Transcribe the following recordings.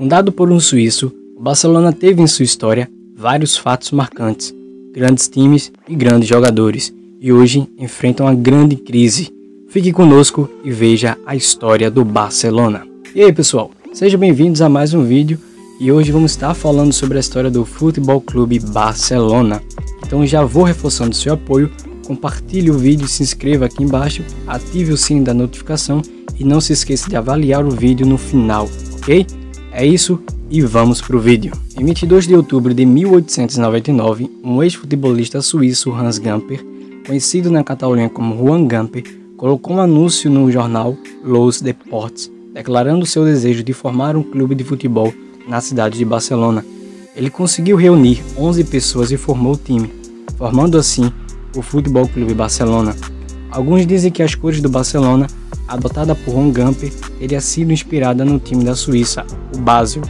Fundado por um suíço, o Barcelona teve em sua história vários fatos marcantes, grandes times e grandes jogadores, e hoje enfrentam uma grande crise. Fique conosco e veja a história do Barcelona. E aí pessoal, sejam bem-vindos a mais um vídeo e hoje vamos estar falando sobre a história do Futebol Clube Barcelona. Então já vou reforçando seu apoio, compartilhe o vídeo, se inscreva aqui embaixo, ative o sininho da notificação e não se esqueça de avaliar o vídeo no final, ok? É isso e vamos pro vídeo. Em 22 de outubro de 1899, um ex-futebolista suíço, Hans Gamper, conhecido na Catalunha como Joan Gamper, colocou um anúncio no jornal Los Deportes, declarando seu desejo de formar um clube de futebol na cidade de Barcelona. Ele conseguiu reunir 11 pessoas e formou o time, formando assim o Futebol Clube Barcelona. Alguns dizem que as cores do Barcelona, adotada por Joan Gamper, teria sido inspirada no time da Suíça, o Basel,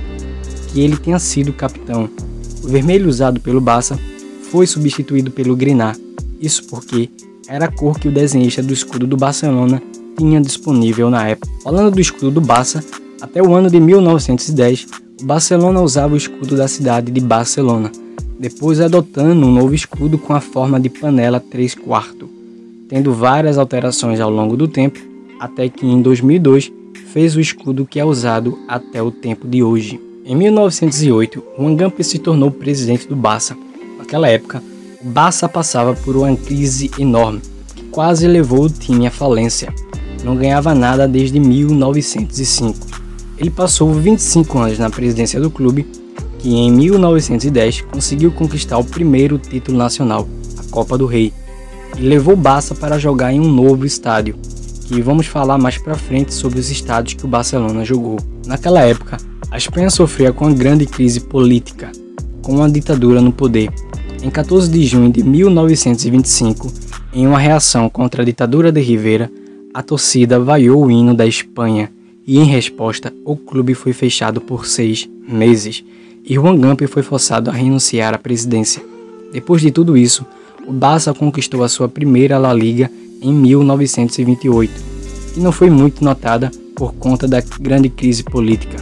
que ele tenha sido capitão. O vermelho usado pelo Barça foi substituído pelo grená, isso porque era a cor que o desenhista do escudo do Barcelona tinha disponível na época. Falando do escudo do Barça, até o ano de 1910, o Barcelona usava o escudo da cidade de Barcelona, depois adotando um novo escudo com a forma de panela 3/4, tendo várias alterações ao longo do tempo, até que em 2002 fez o escudo que é usado até o tempo de hoje. Em 1908, Joan Gamper se tornou presidente do Barça. Naquela época, o Barça passava por uma crise enorme, que quase levou o time à falência. Não ganhava nada desde 1905. Ele passou 25 anos na presidência do clube, que em 1910 conseguiu conquistar o primeiro título nacional, a Copa do Rei, e levou o Barça para jogar em um novo estádio, que vamos falar mais pra frente sobre os estádios que o Barcelona jogou. Naquela época, a Espanha sofria com uma grande crise política, com uma ditadura no poder. Em 14 de junho de 1925, em uma reação contra a ditadura de Rivera, a torcida vaiou o hino da Espanha e, em resposta, o clube foi fechado por 6 meses e Joan Gamper foi forçado a renunciar à presidência. Depois de tudo isso, o Barça conquistou a sua primeira La Liga em 1928 e não foi muito notada por conta da grande crise política,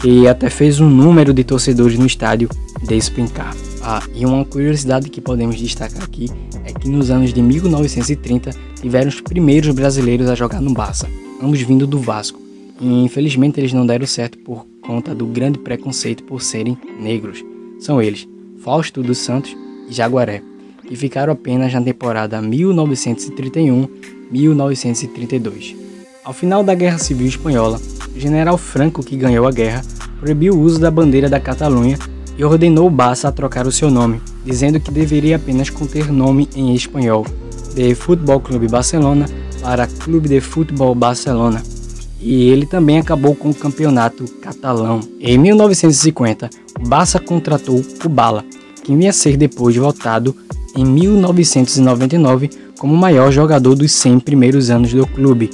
que até fez um número de torcedores no estádio despencar. E uma curiosidade que podemos destacar aqui é que nos anos de 1930 tiveram os primeiros brasileiros a jogar no Barça, ambos vindo do Vasco, e infelizmente eles não deram certo por conta do grande preconceito por serem negros. São eles, Fausto dos Santos e Jaguaré, que ficaram apenas na temporada 1931-1932. Ao final da Guerra Civil Espanhola, o general Franco, que ganhou a guerra, proibiu o uso da bandeira da Catalunha e ordenou o Barça a trocar o seu nome, dizendo que deveria apenas conter nome em espanhol, de Futebol Clube Barcelona para Clube de Futebol Barcelona, e ele também acabou com o campeonato catalão. Em 1950, o Barça contratou Kubala, que vinha a ser depois votado em 1999 como o maior jogador dos 100 primeiros anos do clube,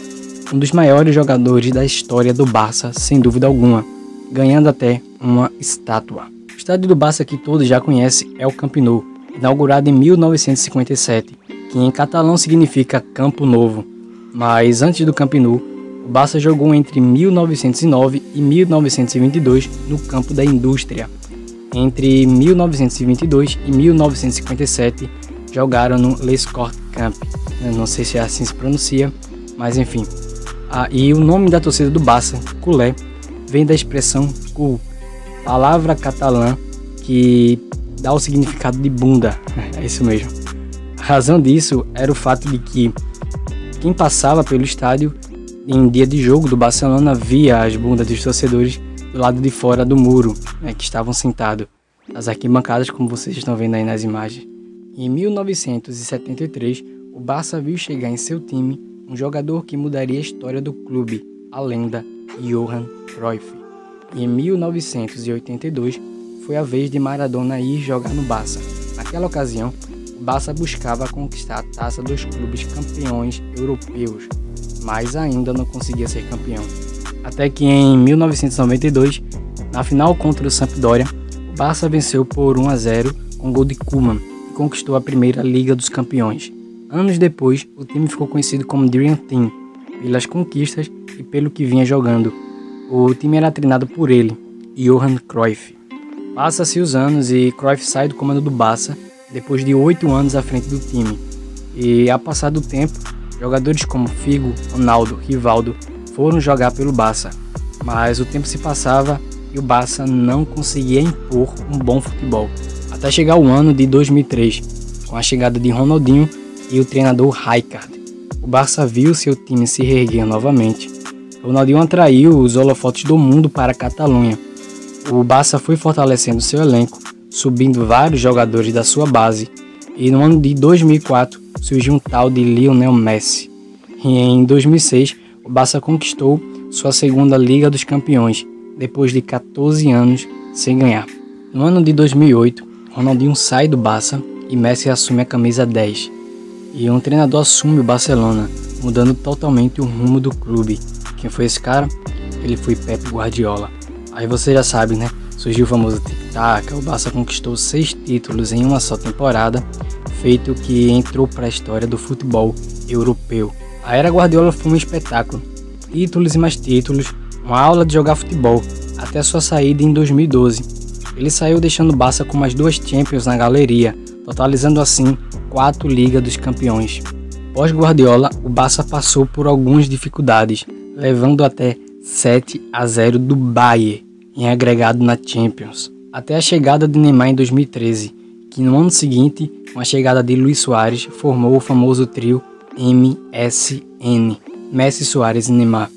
um dos maiores jogadores da história do Barça, sem dúvida alguma, ganhando até uma estátua. O estádio do Barça que todos já conhecem é o Camp Nou, inaugurado em 1957, que em catalão significa Campo Novo. Mas antes do Camp Nou, o Barça jogou entre 1909 e 1922 no Campo da Indústria. Entre 1922 e 1957 jogaram no Les Corts Camp. Eu não sei se assim se pronuncia, mas enfim. E o nome da torcida do Barça, culé, vem da expressão cul, palavra catalã que dá o significado de bunda. É isso mesmo. A razão disso era o fato de que quem passava pelo estádio em dia de jogo do Barcelona via as bundas dos torcedores do lado de fora do muro, que estavam sentados nas arquibancadas, como vocês estão vendo aí nas imagens. Em 1973, o Barça viu chegar em seu time um jogador que mudaria a história do clube, a lenda Johan Cruyff. E em 1982, foi a vez de Maradona ir jogar no Barça. Naquela ocasião, o Barça buscava conquistar a taça dos clubes campeões europeus, mas ainda não conseguia ser campeão. Até que em 1992, na final contra o Sampdoria, o Barça venceu por 1-0 com gol de Koeman e conquistou a primeira Liga dos Campeões. Anos depois, o time ficou conhecido como Dream Team, pelas conquistas e pelo que vinha jogando. O time era treinado por ele Johan Cruyff. Passa-se os anos e Cruyff sai do comando do Barça depois de 8 anos à frente do time. E, a passar do tempo, jogadores como Figo, Ronaldo, Rivaldo foram jogar pelo Barça. Mas o tempo se passava e o Barça não conseguia impor um bom futebol. Até chegar o ano de 2003, com a chegada de Ronaldinho e o treinador Rijkaard. O Barça viu seu time se reerguer novamente. Ronaldinho atraiu os holofotes do mundo para a Catalunha. O Barça foi fortalecendo seu elenco, subindo vários jogadores da sua base, e no ano de 2004 surgiu um tal de Lionel Messi. E em 2006 o Barça conquistou sua segunda Liga dos Campeões, depois de 14 anos sem ganhar. No ano de 2008, Ronaldinho sai do Barça e Messi assume a camisa 10. E um treinador assume o Barcelona, mudando totalmente o rumo do clube. Quem foi esse cara? Ele foi Pep Guardiola. Aí você já sabe, né? Surgiu o famoso tic-tac, o Barça conquistou 6 títulos em uma só temporada, feito que entrou para a história do futebol europeu. A era Guardiola foi um espetáculo. Títulos e mais títulos, uma aula de jogar futebol, até sua saída em 2012. Ele saiu deixando o Barça com mais 2 Champions na galeria, totalizando assim 4 Liga dos Campeões. Pós-Guardiola, o Barça passou por algumas dificuldades, levando até 7-0 do Bayern em agregado na Champions, até a chegada de Neymar em 2013, que no ano seguinte, com a chegada de Luis Suárez, formou o famoso trio MSN, Messi, Suárez e Neymar,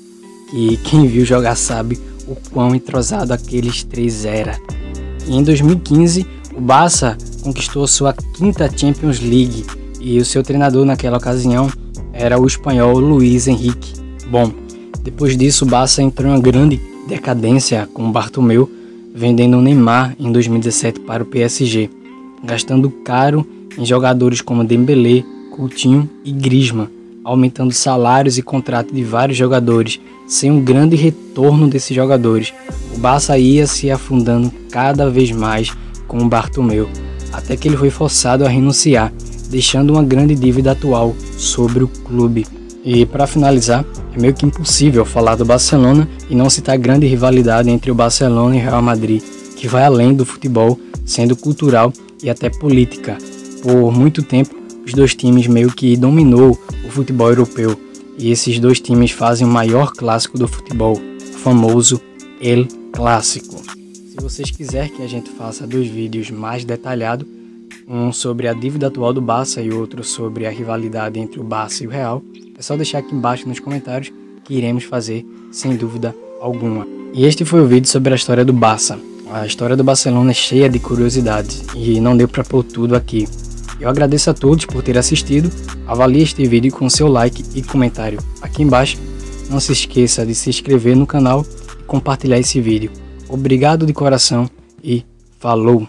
que quem viu jogar sabe o quão entrosado aqueles 3 era. E em 2015, o Barça conquistou sua 5ª Champions League e o seu treinador naquela ocasião era o espanhol Luis Enrique. Bom, depois disso o Barça entrou em uma grande decadência com o Bartomeu, vendendo o Neymar em 2017 para o PSG, gastando caro em jogadores como Dembélé, Coutinho e Griezmann, aumentando salários e contratos de vários jogadores, sem um grande retorno desses jogadores. O Barça ia se afundando cada vez mais com o Bartomeu, até que ele foi forçado a renunciar, deixando uma grande dívida atual sobre o clube. E para finalizar, é meio que impossível falar do Barcelona e não citar a grande rivalidade entre o Barcelona e o Real Madrid, que vai além do futebol, sendo cultural e até política. Por muito tempo, os 2 times meio que dominou o futebol europeu, e esses 2 times fazem o maior clássico do futebol, o famoso El Clássico. Se vocês quiserem que a gente faça 2 vídeos mais detalhados, um sobre a dívida atual do Barça e outro sobre a rivalidade entre o Barça e o Real, é só deixar aqui embaixo nos comentários que iremos fazer sem dúvida alguma. E este foi o vídeo sobre a história do Barça. A história do Barcelona é cheia de curiosidades e não deu para pôr tudo aqui. Eu agradeço a todos por terem assistido, avalie este vídeo com seu like e comentário aqui embaixo. Não se esqueça de se inscrever no canal e compartilhar esse vídeo. Obrigado de coração e falou!